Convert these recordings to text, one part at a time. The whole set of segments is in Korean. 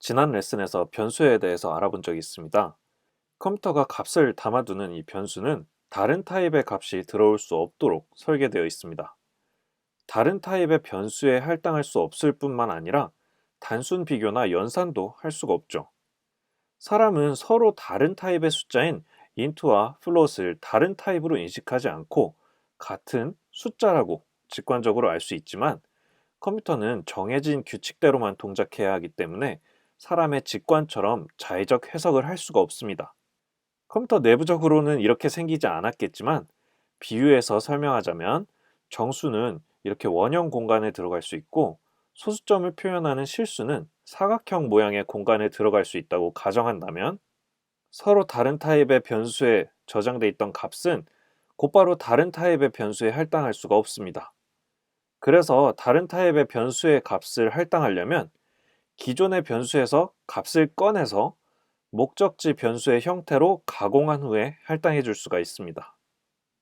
지난 레슨에서 변수에 대해서 알아본 적이 있습니다. 컴퓨터가 값을 담아두는 이 변수는 다른 타입의 값이 들어올 수 없도록 설계되어 있습니다. 다른 타입의 변수에 할당할 수 없을 뿐만 아니라 단순 비교나 연산도 할 수가 없죠. 사람은 서로 다른 타입의 숫자인 인트와 플롯을 다른 타입으로 인식하지 않고 같은 숫자라고 직관적으로 알 수 있지만, 컴퓨터는 정해진 규칙대로만 동작해야 하기 때문에 사람의 직관처럼 자의적 해석을 할 수가 없습니다. 컴퓨터 내부적으로는 이렇게 생기지 않았겠지만, 비유해서 설명하자면 정수는 이렇게 원형 공간에 들어갈 수 있고, 소수점을 표현하는 실수는 사각형 모양의 공간에 들어갈 수 있다고 가정한다면, 서로 다른 타입의 변수에 저장돼 있던 값은 곧바로 다른 타입의 변수에 할당할 수가 없습니다. 그래서 다른 타입의 변수의 값을 할당하려면 기존의 변수에서 값을 꺼내서 목적지 변수의 형태로 가공한 후에 할당해 줄 수가 있습니다.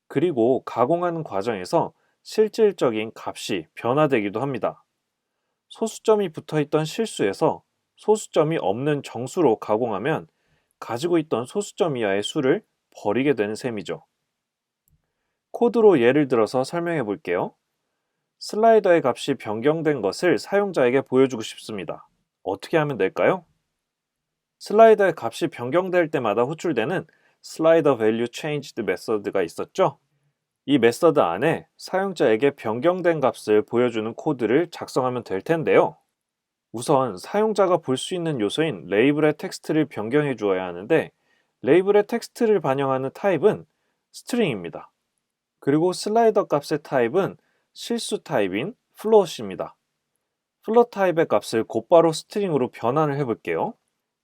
그리고 가공하는 과정에서 실질적인 값이 변화되기도 합니다. 소수점이 붙어 있던 실수에서 소수점이 없는 정수로 가공하면 가지고 있던 소수점 이하의 수를 버리게 되는 셈이죠. 코드로 예를 들어서 설명해 볼게요. 슬라이더의 값이 변경된 것을 사용자에게 보여주고 싶습니다. 어떻게 하면 될까요? 슬라이더의 값이 변경될 때마다 호출되는 슬라이더 밸류 체인지드 메서드가 있었죠? 이 메서드 안에 사용자에게 변경된 값을 보여주는 코드를 작성하면 될 텐데요. 우선 사용자가 볼 수 있는 요소인 레이블의 텍스트를 변경해 주어야 하는데, 레이블의 텍스트를 반영하는 타입은 스트링입니다. 그리고 슬라이더 값의 타입은 실수 타입인 플롯입니다. 플롯 타입의 값을 곧바로 스트링으로 변환을 해볼게요.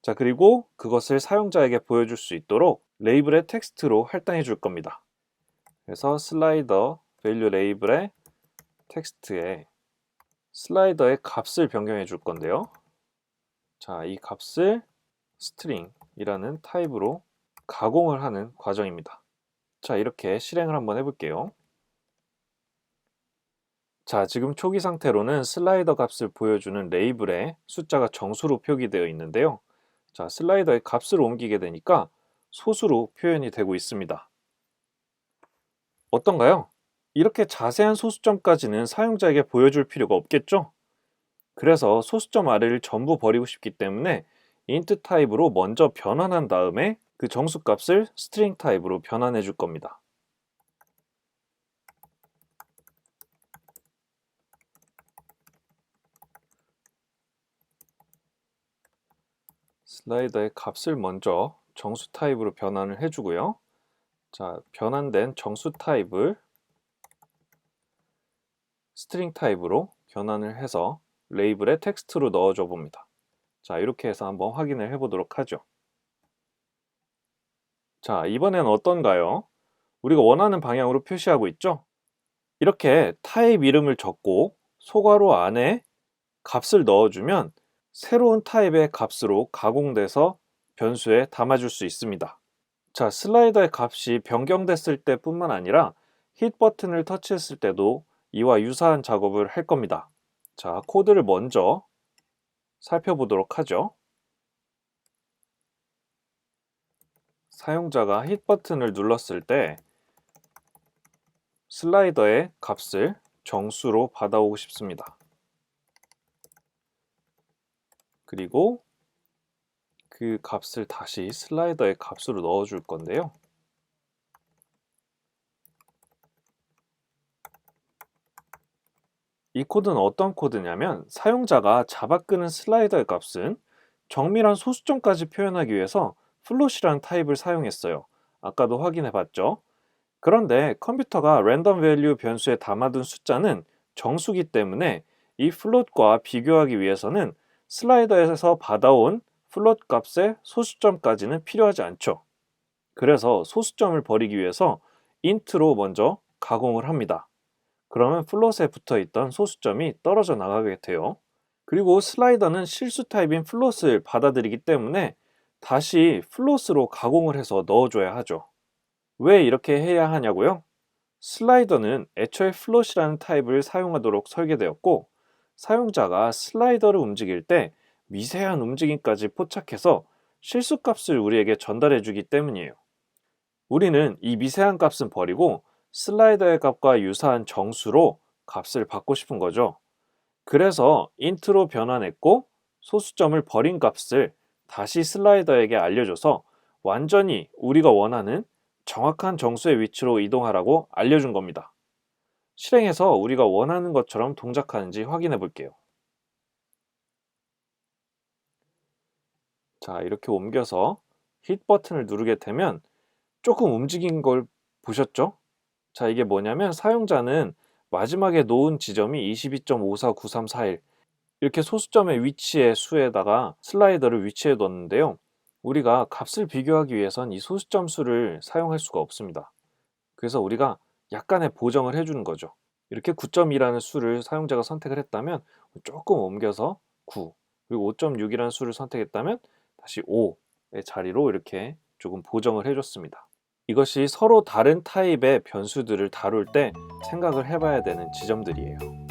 자, 그리고 그것을 사용자에게 보여줄 수 있도록 레이블의 텍스트로 할당해 줄 겁니다. 그래서 슬라이더 밸류 레이블의 텍스트에 슬라이더의 값을 변경해 줄 건데요. 자, 이 값을 스트링이라는 타입으로 가공을 하는 과정입니다. 자, 이렇게 실행을 한번 해볼게요. 자, 지금 초기 상태로는 슬라이더 값을 보여주는 레이블에 숫자가 정수로 표기되어 있는데요. 자, 슬라이더의 값을 옮기게 되니까 소수로 표현이 되고 있습니다. 어떤가요? 이렇게 자세한 소수점까지는 사용자에게 보여줄 필요가 없겠죠? 그래서 소수점 아래를 전부 버리고 싶기 때문에 int 타입으로 먼저 변환한 다음에 그 정수 값을 string 타입으로 변환해 줄 겁니다. 슬라이더의 값을 먼저 정수 타입으로 변환을 해주고요. 자, 변환된 정수 타입을 스트링 타입으로 변환을 해서 레이블에 텍스트로 넣어줘 봅니다. 자, 이렇게 해서 한번 확인을 해보도록 하죠. 자, 이번엔 어떤가요? 우리가 원하는 방향으로 표시하고 있죠? 이렇게 타입 이름을 적고 소괄호 안에 값을 넣어주면 새로운 타입의 값으로 가공돼서 변수에 담아줄 수 있습니다. 자, 슬라이더의 값이 변경됐을 때 뿐만 아니라 힛 버튼을 터치했을 때도 이와 유사한 작업을 할 겁니다. 자, 코드를 먼저 살펴보도록 하죠. 사용자가 힛 버튼을 눌렀을 때 슬라이더의 값을 정수로 받아오고 싶습니다. 그리고 그 값을 다시 슬라이더의 값으로 넣어줄 건데요. 이 코드는 어떤 코드냐면, 사용자가 잡아끄는 슬라이더의 값은 정밀한 소수점까지 표현하기 위해서 플롯이라는 타입을 사용했어요. 아까도 확인해 봤죠? 그런데 컴퓨터가 랜덤 밸류 변수에 담아둔 숫자는 정수기 때문에 이 플롯과 비교하기 위해서는 슬라이더에서 받아온 플롯 값의 소수점까지는 필요하지 않죠. 그래서 소수점을 버리기 위해서 int로 먼저 가공을 합니다. 그러면 플롯에 붙어 있던 소수점이 떨어져 나가게 돼요. 그리고 슬라이더는 실수 타입인 플롯을 받아들이기 때문에 다시 플롯으로 가공을 해서 넣어줘야 하죠. 왜 이렇게 해야 하냐고요? 슬라이더는 애초에 플롯이라는 타입을 사용하도록 설계되었고, 사용자가 슬라이더를 움직일 때 미세한 움직임까지 포착해서 실수값을 우리에게 전달해 주기 때문이에요. 우리는 이 미세한 값은 버리고 슬라이더의 값과 유사한 정수로 값을 받고 싶은 거죠. 그래서 int로 변환했고 소수점을 버린 값을 다시 슬라이더에게 알려줘서 완전히 우리가 원하는 정확한 정수의 위치로 이동하라고 알려준 겁니다. 실행해서 우리가 원하는 것처럼 동작하는지 확인해 볼게요. 자, 이렇게 옮겨서 힛 버튼을 누르게 되면 조금 움직인 걸 보셨죠? 자, 이게 뭐냐면 사용자는 마지막에 놓은 지점이 22.549341 이렇게 소수점의 위치의 수에다가 슬라이더를 위치해 뒀는데요. 우리가 값을 비교하기 위해선 이 소수점 수를 사용할 수가 없습니다. 그래서 우리가 약간의 보정을 해주는 거죠. 이렇게 9.2라는 수를 사용자가 선택을 했다면 조금 옮겨서 9, 그리고 5.6이라는 수를 선택했다면 다시 5의 자리로 이렇게 조금 보정을 해줬습니다. 이것이 서로 다른 타입의 변수들을 다룰 때 생각을 해봐야 되는 지점들이에요.